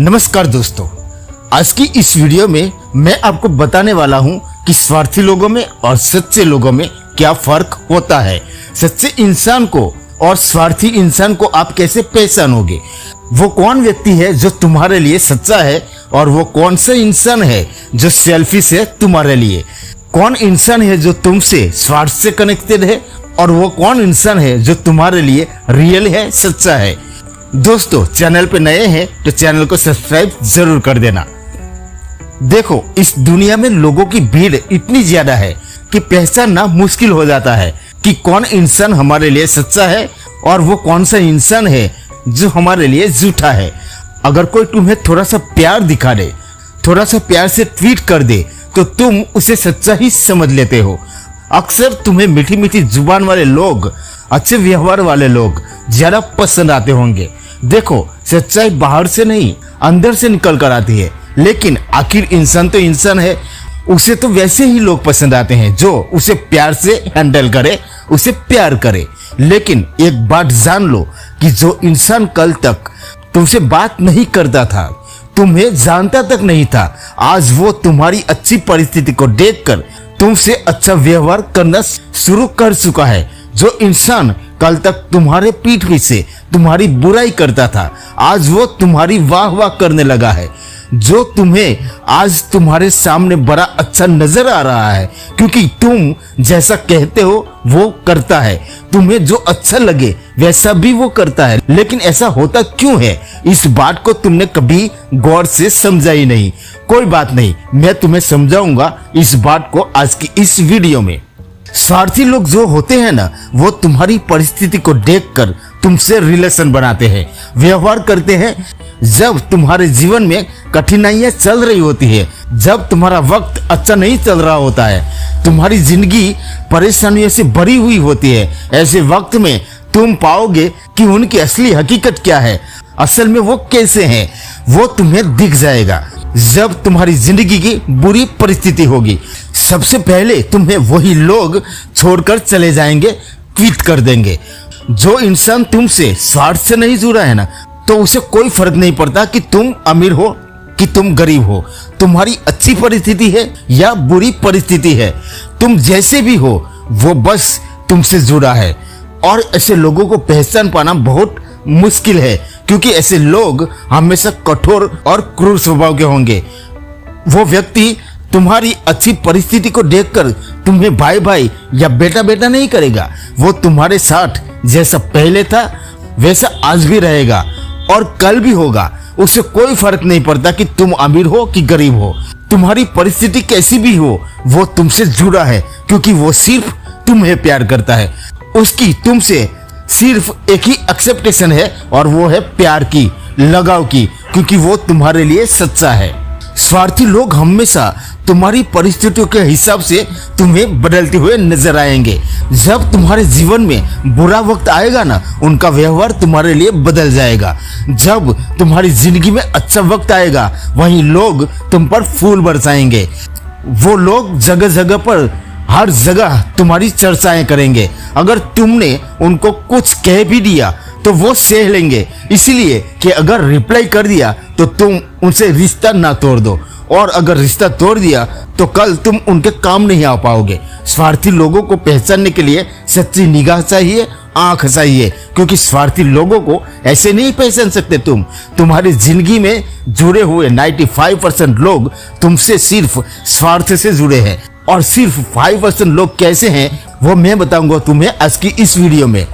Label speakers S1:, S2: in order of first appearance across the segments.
S1: नमस्कार दोस्तों, आज की इस वीडियो में मैं आपको बताने वाला हूं कि स्वार्थी लोगों में और सच्चे लोगों में क्या फर्क होता है। सच्चे इंसान को और स्वार्थी इंसान को आप कैसे पहचानोगे। वो कौन व्यक्ति है जो तुम्हारे लिए सच्चा है और वो कौन सा इंसान है जो सेल्फिश है तुम्हारे लिए। कौन इंसान है जो तुमसे स्वार्थ से कनेक्टेड है और वो कौन इंसान है जो तुम्हारे लिए रियल है, सच्चा है। दोस्तों, चैनल पे नए हैं तो चैनल को सब्सक्राइब जरूर कर देना। देखो, इस दुनिया में लोगों की भीड़ इतनी ज्यादा है कि पहचानना मुश्किल हो जाता है कि कौन इंसान हमारे लिए सच्चा है और वो कौन सा इंसान है जो हमारे लिए झूठा है। अगर कोई तुम्हें थोड़ा सा प्यार दिखा दे, थोड़ा सा प्यार से ट्वीट कर दे तो तुम उसे सच्चा ही समझ लेते हो। अक्सर तुम्हें मीठी मीठी जुबान वाले लोग, अच्छे व्यवहार वाले लोग ज्यादा पसंद आते होंगे। देखो, सच्चाई बाहर से नहीं अंदर से निकल कर आती है, लेकिन आखिर इंसान तो इंसान है। उसे तो वैसे ही लोग पसंद आते हैं जो उसे प्यार से हैंडल करे, उसे प्यार करे। लेकिन एक बात जान लो कि जो इंसान कल तक तुमसे बात नहीं करता था, तुम्हें जानता तक नहीं था, आज वो तुम्हारी अच्छी परिस्थिति को देखकर तुमसे अच्छा व्यवहार करना शुरू कर चुका है। जो इंसान कल तक तुम्हारे पीठ पीछे तुम्हारी बुराई करता था, आज वो तुम्हारी वाह वाह करने लगा है। जो तुम्हें आज तुम्हारे सामने बड़ा अच्छा नजर आ रहा है क्योंकि तुम जैसा कहते हो वो करता है। तुम्हें जो अच्छा लगे वैसा भी वो करता है। लेकिन ऐसा होता क्यों है, इस बात को तुमने कभी गौर से समझा ही नहीं। कोई बात नहीं, मैं तुम्हें समझाऊंगा इस बात को आज की इस वीडियो में। स्वार्थी लोग जो होते हैं ना, वो तुम्हारी परिस्थिति को देखकर तुमसे रिलेशन बनाते हैं, व्यवहार करते हैं। जब तुम्हारे जीवन में कठिनाइयां चल रही होती है, जब तुम्हारा वक्त अच्छा नहीं चल रहा होता है, तुम्हारी जिंदगी परेशानियों से भरी हुई होती है, ऐसे वक्त में तुम पाओगे कि उनकी असली हकीकत क्या है, असल में वो कैसे हैं, वो तुम्हें दिख जाएगा। जब तुम्हारी जिंदगी की बुरी परिस्थिति होगी, सबसे पहले तुम्हें वही लोग छोड़कर चले जाएंगे, क्विट कर देंगे। जो इंसान तुमसे स्वार्थ से नहीं जुड़ा है ना, तो उसे कोई फर्क नहीं पड़ता कि तुम अमीर हो कि तुम गरीब हो, तुम्हारी अच्छी परिस्थिति है या बुरी परिस्थिति है, तुम जैसे भी हो वो बस तुमसे जुड़ा है। और ऐसे लोगों को पहचान पाना बहुत मुश्किल है क्योंकि ऐसे लोग हमेशा कठोर और क्रूर स्वभाव के होंगे। वो व्यक्ति तुम्हारी अच्छी परिस्थिति को देखकर तुम्हें भाई भाई या बेटा बेटा नहीं करेगा। वो तुम्हारे साथ जैसा पहले था वैसा आज भी रहेगा और कल भी होगा। उसे कोई फर्क नहीं पड़ता कि तुम अमीर हो कि गरीब हो, तुम्हारी परिस्थिति कैसी भी हो, वो तुमसे जुड़ा है क्योंकि वो सिर्फ तुम्हें प्यार करता है। उसकी तुमसे सिर्फ एक ही एक्सेप्टेशन है और वो है प्यार की, लगाव की, क्योंकि वो तुम्हारे लिए सच्चा है। स्वार्थी लोग हमेशा तुम्हारी परिस्थितियों के हिसाब से तुम्हें बदलते हुए नजर आएंगे। जब तुम्हारे जीवन में बुरा वक्त आएगा ना, उनका व्यवहार तुम्हारे लिए बदल जाएगा। जब तुम्हारी जिंदगी में अच्छा वक्त आएगा, वहीं लोग तुम पर फूल बरसाएंगे। वो लोग जगह जगह पर, हर जगह तुम्हारी चर्चाएं करेंगे। अगर तुमने उनको कुछ कह भी दिया तो वो सह लेंगे, इसलिए कि अगर रिप्लाई कर दिया तो तुम उनसे रिश्ता ना तोड़ दो, और अगर रिश्ता तोड़ दिया तो कल तुम उनके काम नहीं आ पाओगे। स्वार्थी लोगों को पहचानने के लिए सच्ची निगाह चाहिए, आंख चाहिए, क्योंकि स्वार्थी लोगों को ऐसे नहीं पहचान सकते तुम। तुम्हारी जिंदगी में जुड़े हुए 95% लोग तुमसे सिर्फ स्वार्थ से जुड़े हैं, और सिर्फ 5% लोग कैसे हैं वो मैं बताऊंगा तुम्हें आज की इस वीडियो में।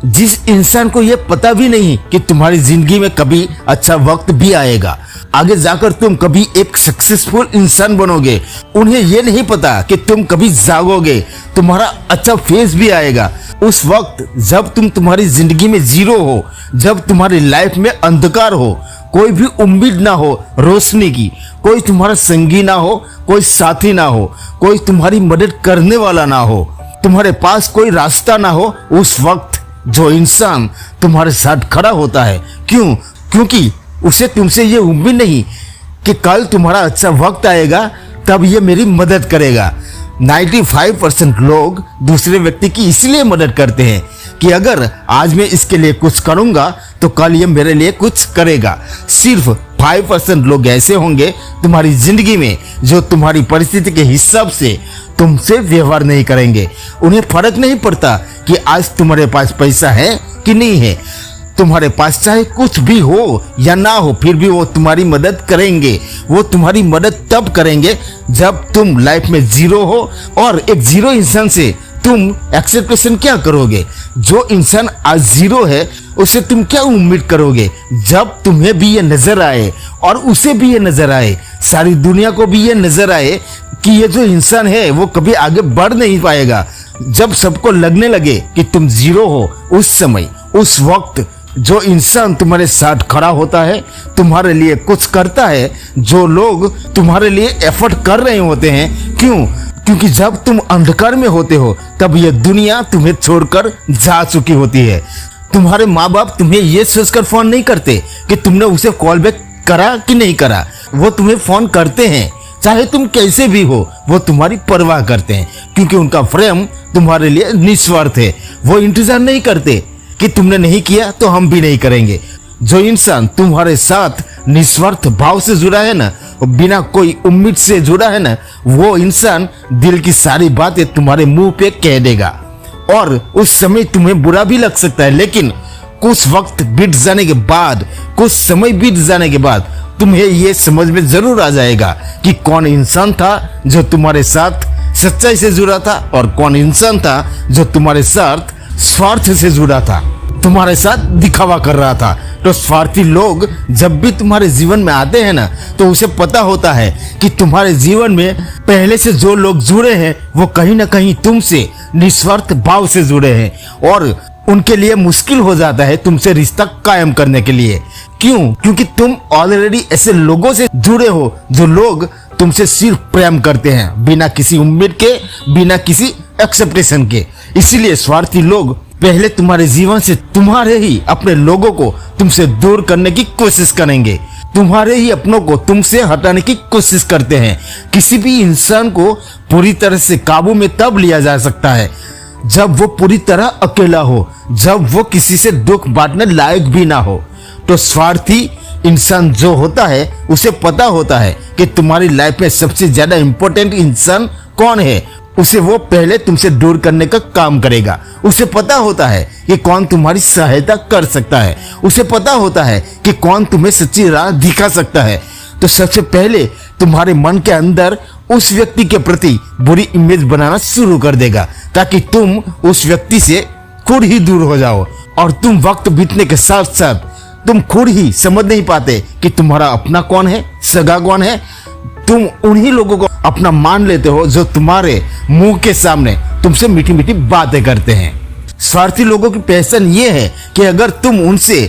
S1: जिस इंसान को ये पता भी नहीं कि तुम्हारी जिंदगी में कभी अच्छा वक्त भी आएगा, आगे जाकर तुम कभी एक सक्सेसफुल इंसान बनोगे, उन्हें ये नहीं पता कि तुम कभी जागोगे, तुम्हारा अच्छा फेस भी आएगा। उस वक्त जब तुम्हारी जिंदगी में जीरो हो, जब तुम्हारी लाइफ में अंधकार हो, कोई भी उम्मीद ना हो रोशनी की, कोई तुम्हारा संगी ना हो, कोई साथी ना हो, कोई तुम्हारी मदद करने वाला ना हो, तुम्हारे पास कोई रास्ता ना हो, उस वक्त जो इंसान तुम्हारे साथ खड़ा होता है, क्योंकि उसे तुमसे ये उम्मीद नहीं कि कल तुम्हारा अच्छा वक्त आएगा तब ये मेरी मदद करेगा। 95% लोग दूसरे व्यक्ति की इसलिए मदद करते हैं कि अगर आज मैं इसके लिए कुछ करूंगा तो कल ये मेरे लिए कुछ करेगा। सिर्फ 5% लोग ऐसे होंगे तुम्हारी जिंदगी में जो तुम्हारी परिस्थिति के हिसाब से तुमसे व्यवहार नहीं करेंगे। उन्हें फर्क नहीं पड़ता कि आज तुम्हारे पास पैसा है कि नहीं है, तुम्हारे पास चाहे कुछ भी हो या ना हो, फिर भी वो तुम्हारी मदद करेंगे। वो तुम्हारी मदद तब करेंगे जब तुम लाइफ में जीरो हो, और एक जीरो इंसान से तुम एक्सेप्टेशन क्या करोगे? जो इंसान आज जीरो है उसे तुम क्या उम्मीद करोगे? जब तुम्हें भी ये नजर आए और उसे भी ये नजर आए, सारी दुनिया को भी ये नजर आए कि ये जो इंसान है वो कभी आगे बढ़ नहीं पाएगा, जब सबको लगने लगे कि तुम जीरो हो, उस समय उस वक्त जो इंसान तुम्हारे साथ खड़ा होता है, तुम्हारे लिए कुछ करता है, जो लोग तुम्हारे लिए एफर्ट कर रहे होते हैं। क्यों? क्योंकि जब तुम अंधकार में होते हो तब ये दुनिया तुम्हें छोड़कर जा चुकी होती है। तुम्हारे माँ बाप तुम्हें ये सोचकर फोन नहीं करते कि तुमने उसे कॉल बैक करा कि नहीं करा, वो तुम्हें फोन करते हैं चाहे तुम कैसे भी हो, वो तुम्हारी परवाह करते हैं क्योंकि उनका प्रेम तुम्हारे लिए निस्वार्थ है। वो इंतजार नहीं करते कि तुमने नहीं किया तो हम भी नहीं करेंगे। जो इंसान तुम्हारे साथ निस्वार्थ भाव से जुड़ा है ना, बिना कोई उम्मीद से जुड़ा है ना, वो इंसान दिल की सारी बातें तुम्हारे मुंह पे कह देगा और उस समय तुम्हें बुरा भी लग सकता है, लेकिन कुछ वक्त बीत जाने के बाद, कुछ समय बीत जाने के बाद तुम्हें ये समझ में जरूर आ जाएगा कि कौन इंसान था जो तुम्हारे साथ सच्चाई से जुड़ा था और कौन इंसान था जो तुम्हारे साथ स्वार्थ से जुड़ा था, तुम्हारे साथ दिखावा कर रहा था। तो स्वार्थी लोग जब भी तुम्हारे जीवन में आते हैं ना, तो उसे पता होता है कि तुम्हारे जीवन में पहले से जो लोग जुड़े हैं वो कहीं ना कहीं तुमसे निस्वार्थ भाव से जुड़े हैं और उनके लिए मुश्किल हो जाता है तुमसे रिश्ता कायम करने के लिए। क्यों? क्योंकि तुम ऑलरेडी ऐसे लोगों से जुड़े हो जो लोग तुमसे सिर्फ प्रेम करते हैं, बिना किसी उम्मीद के, बिना किसी एक्सेप्टेशन के। इसीलिए स्वार्थी लोग पहले तुम्हारे जीवन से तुम्हारे ही अपने लोगों को तुमसे दूर करने की कोशिश करेंगे, तुम्हारे ही अपनों को तुमसे हटाने की कोशिश करते हैं। किसी भी इंसान को पूरी तरह से काबू में तब लिया जा सकता है जब वो पूरी तरह अकेला हो, जब वो किसी से दुख बांटने लायक भी ना हो। तो स्वार्थी इंसान जो होता है उसे पता होता है कि तुम्हारी लाइफ में सबसे ज्यादा इंपॉर्टेंट इंसान कौन है, उसे वो पहले तुमसे दूर करने का काम करेगा। उसे पता होता है कि कौन तुम्हारी सहायता कर सकता है, उसे पता होता है कि कौन तुम्हें सच्ची राह दिखा सकता है। तो सबसे पहले तुम्हारे मन के अंदर उस व्यक्ति के प्रति बुरी इमेज बनाना शुरू कर देगा ताकि तुम उस व्यक्ति से खुद ही दूर हो जाओ। और तुम वक्त बीतने के साथ साथ तुम खुद ही समझ नहीं पाते कि तुम्हारा अपना कौन है, सगा कौन है। तुम उन्हीं लोगों को अपना मान लेते हो जो तुम्हारे मुंह के सामने तुमसे मीठी मीठी बातें करते हैं। स्वार्थी लोगों की पहचान ये है कि अगर तुम उनसे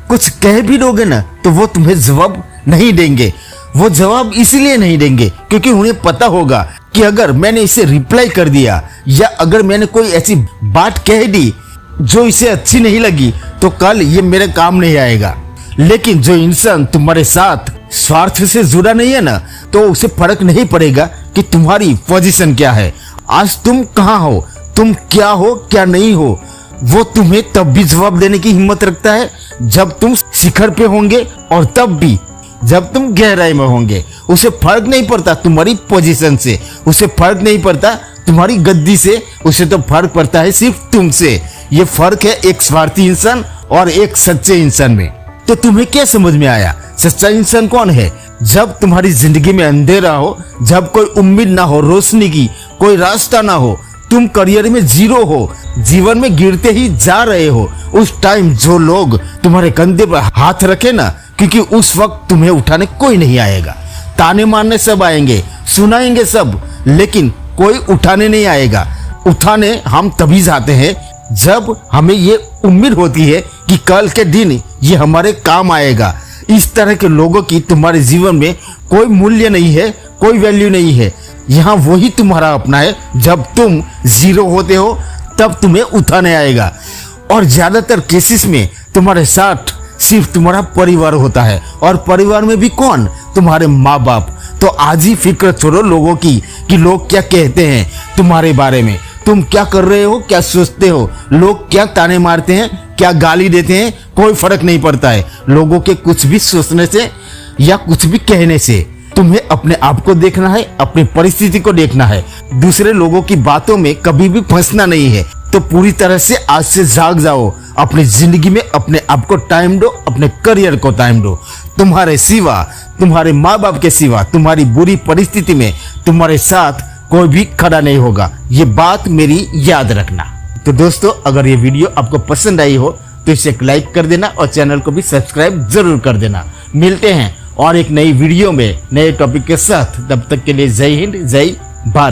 S1: कुछ कह भी दोगे ना तो वो तुम्हें जवाब नहीं देंगे। वो जवाब इसलिए नहीं देंगे क्योंकि उन्हें पता होगा कि अगर मैंने इसे रिप्लाई कर दिया या अगर मैंने कोई ऐसी बात कह दी जो इसे अच्छी नहीं लगी तो कल ये मेरे काम नहीं आएगा। लेकिन जो इंसान तुम्हारे साथ स्वार्थ से जुड़ा नहीं है ना, तो उसे फर्क नहीं पड़ेगा कि तुम्हारी पोजीशन क्या है, आज तुम कहाँ हो, तुम क्या हो क्या नहीं हो। वो तुम्हें तब भी जवाब देने की हिम्मत रखता है जब तुम शिखर पे होंगे और तब भी जब तुम गहराई में होंगे। उसे फर्क नहीं पड़ता तुम्हारी पोजीशन से, उसे फर्क नहीं पड़ता तुम्हारी गद्दी से, उसे तो फर्क पड़ता है सिर्फ तुमसे। ये फर्क है एक स्वार्थी इंसान और एक सच्चे इंसान में। तो तुम्हें क्या समझ में आया? सच्चा इंसान कौन है? जब तुम्हारी जिंदगी में अंधेरा हो, जब कोई उम्मीद ना हो रोशनी की, कोई रास्ता ना हो, तुम करियर में जीरो हो, जीवन में गिरते ही जा रहे हो, उस टाइम जो लोग तुम्हारे कंधे पर हाथ रखे ना, क्योंकि उस वक्त तुम्हें उठाने कोई नहीं आएगा। ताने मारने सब आएंगे, सुनाएंगे सब, लेकिन कोई उठाने नहीं आएगा। उठाने हम तभी जाते हैं जब हमें ये उम्मीद होती है कि कल के दिन ये हमारे काम आएगा। इस तरह के लोगों की तुम्हारे जीवन में कोई मूल्य नहीं है, कोई वैल्यू नहीं है। यहाँ वही तुम्हारा अपना है, जब तुम जीरो होते हो तब तुम्हें उठाने आएगा। और ज्यादातर केसेस में तुम्हारे साथ सिर्फ तुम्हारा परिवार होता है, और परिवार में भी कौन? तुम्हारे माँ बाप। तो आज ही फिक्र छोड़ो लोगों की कि लोग क्या कहते हैं तुम्हारे बारे में, तुम क्या कर रहे हो, क्या सोचते हो, लोग क्या ताने मारते हैं, क्या गाली देते हैं, कोई फर्क नहीं पड़ता है। लोगों के कुछ भी सोचने से या कुछ भी कहने से। तुम्हें अपने आप को देखना है, अपनी परिस्थिति को देखना है, दूसरे लोगों की बातों में कभी भी फंसना नहीं है। तो पूरी तरह से आज से जाग जाओ, अपनी जिंदगी में अपने आप को टाइम दो, अपने करियर को टाइम दो। तुम्हारे सिवा, तुम्हारे माँ बाप के सिवा, तुम्हारी बुरी परिस्थिति में तुम्हारे साथ कोई भी खड़ा नहीं होगा। ये बात मेरी याद रखना। तो दोस्तों, अगर ये वीडियो आपको पसंद आई हो तो इसे एक लाइक कर देना और चैनल को भी सब्सक्राइब जरूर कर देना। मिलते हैं और एक नई वीडियो में नए टॉपिक के साथ। तब तक के लिए जय हिंद, जय भारत।